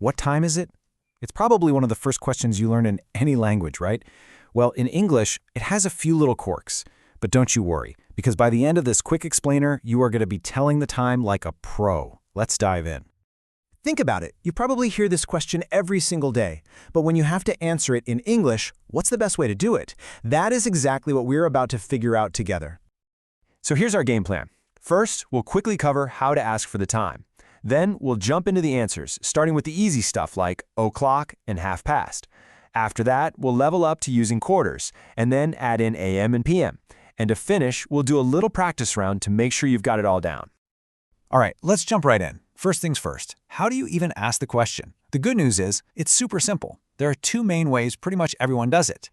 What time is it? It's probably one of the first questions you learn in any language, right? Well, in English, it has a few little quirks. But don't you worry, because by the end of this quick explainer, you are going to be telling the time like a pro. Let's dive in. Think about it. You probably hear this question every single day. But when you have to answer it in English, what's the best way to do it? That is exactly what we're about to figure out together. So here's our game plan. First, we'll quickly cover how to ask for the time. Then we'll jump into the answers, starting with the easy stuff like o'clock and half past. After that, we'll level up to using quarters, and then add in AM and PM. And to finish, we'll do a little practice round to make sure you've got it all down. All right, let's jump right in. First things first, how do you even ask the question? The good news is, it's super simple. There are two main ways pretty much everyone does it.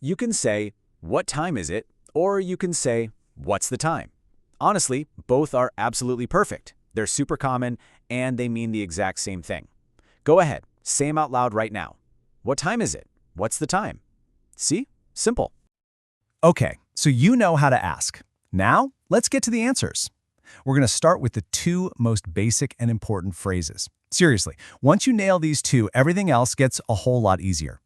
You can say, "What time is it?" or you can say, "What's the time?" Honestly, both are absolutely perfect. They're super common, and they mean the exact same thing. Go ahead, say them out loud right now. What time is it? What's the time? See? Simple. Okay, so you know how to ask. Now, let's get to the answers. We're going to start with the two most basic and important phrases. Seriously, once you nail these two, everything else gets a whole lot easier.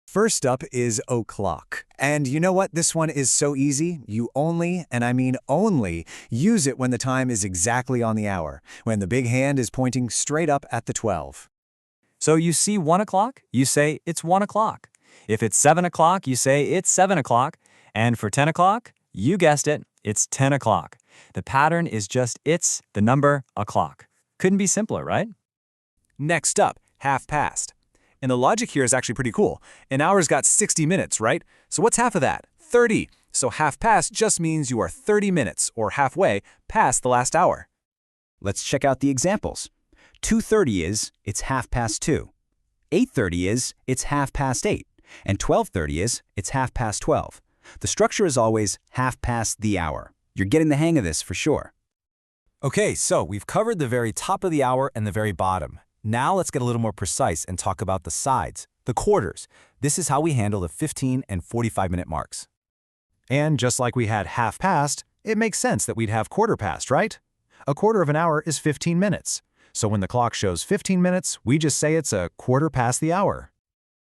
First up is o'clock. And you know what? This one is so easy. You only, and I mean only, use it when the time is exactly on the hour, when the big hand is pointing straight up at the 12. So you see 1 o'clock, you say it's 1 o'clock. If it's 7 o'clock, you say it's 7 o'clock. And for 10 o'clock, you guessed it, it's 10 o'clock. The pattern is just it's the number o'clock. Couldn't be simpler, right? Next up, half past. And the logic here is actually pretty cool. An hour's got 60 minutes, right? So what's half of that? 30. So half past just means you are 30 minutes, or halfway, past the last hour. Let's check out the examples. 2:30 is, it's 2:30. 8:30 is, it's 8:30. And 12:30 is, it's 12:30. The structure is always half past the hour. You're getting the hang of this for sure. Okay, so we've covered the very top of the hour and the very bottom. Now let's get a little more precise and talk about the sides, the quarters. This is how we handle the 15 and 45-minute marks. And just like we had half past, it makes sense that we'd have quarter past, right? A quarter of an hour is 15 minutes. So when the clock shows 15 minutes, we just say it's a quarter past the hour.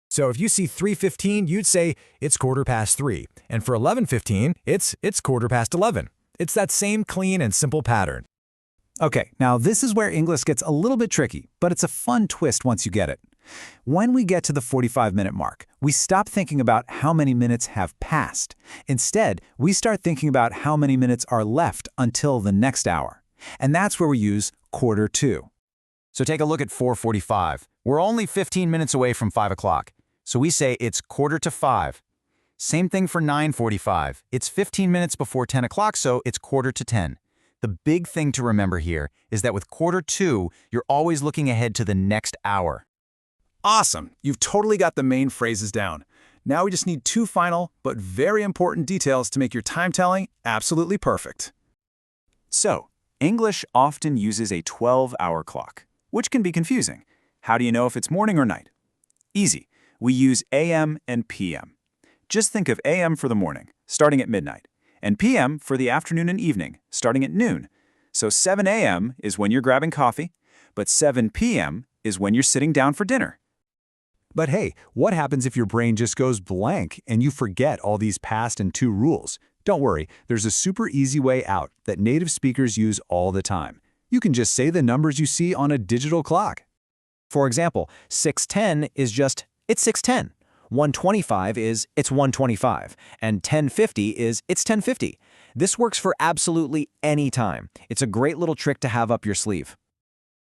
So if you see 3:15, you'd say it's quarter past 3. And for 11:15, it's quarter past 11. It's that same clean and simple pattern. Okay, now this is where English gets a little bit tricky, but it's a fun twist once you get it. When we get to the 45-minute mark, we stop thinking about how many minutes have passed. Instead, we start thinking about how many minutes are left until the next hour. And that's where we use quarter to. So take a look at 4:45. We're only 15 minutes away from 5 o'clock. So we say it's quarter to 5. Same thing for 9:45. It's 15 minutes before 10 o'clock, so it's quarter to 10. The big thing to remember here is that with quarter to, you're always looking ahead to the next hour. Awesome! You've totally got the main phrases down. Now we just need two final, but very important details to make your time telling absolutely perfect. So, English often uses a 12-hour clock, which can be confusing. How do you know if it's morning or night? Easy. We use AM and PM. Just think of AM for the morning, starting at midnight, and PM for the afternoon and evening, starting at noon. So 7 a.m. is when you're grabbing coffee, but 7 p.m. is when you're sitting down for dinner. But hey, what happens if your brain just goes blank and you forget all these past and to rules? Don't worry, there's a super easy way out that native speakers use all the time. You can just say the numbers you see on a digital clock. For example, 6:10 is just, it's 6:10. 1:25 is, it's 1:25. And 10:50 is, it's 10:50. This works for absolutely any time. It's a great little trick to have up your sleeve.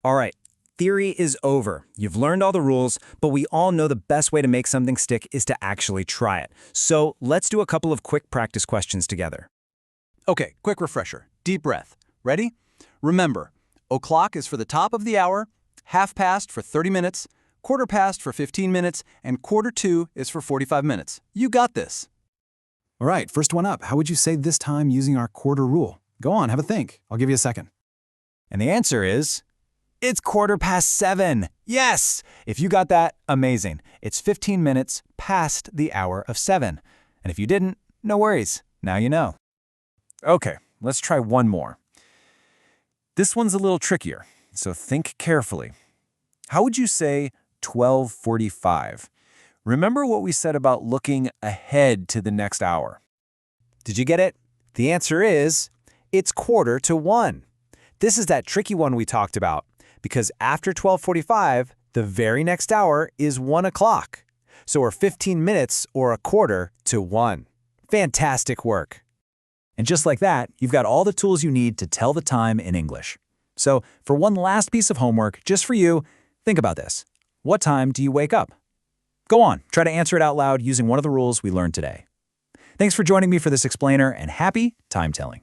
All right, theory is over. You've learned all the rules, but we all know the best way to make something stick is to actually try it. So let's do a couple of quick practice questions together. Okay, quick refresher. Deep breath. Ready? Remember, o'clock is for the top of the hour, half past for 30 minutes, quarter past for 15 minutes, and quarter to is for 45 minutes. You got this. All right, first one up. How would you say this time using our quarter rule? Go on, have a think. I'll give you a second. And the answer is, it's 7:15. Yes! If you got that, amazing. It's 15 minutes past the hour of 7. And if you didn't, no worries. Now you know. Okay, let's try one more. This one's a little trickier, so think carefully. How would you say 12:45? Remember what we said about looking ahead to the next hour. Did you get it? The answer is, it's 1:45. This is that tricky one we talked about, because after 12:45, the very next hour is 1 o'clock. So we're 15 minutes or 1:45. Fantastic work. And just like that, you've got all the tools you need to tell the time in English. So for one last piece of homework, just for you, think about this. What time do you wake up? Go on, try to answer it out loud using one of the rules we learned today. Thanks for joining me for this explainer, and happy time telling.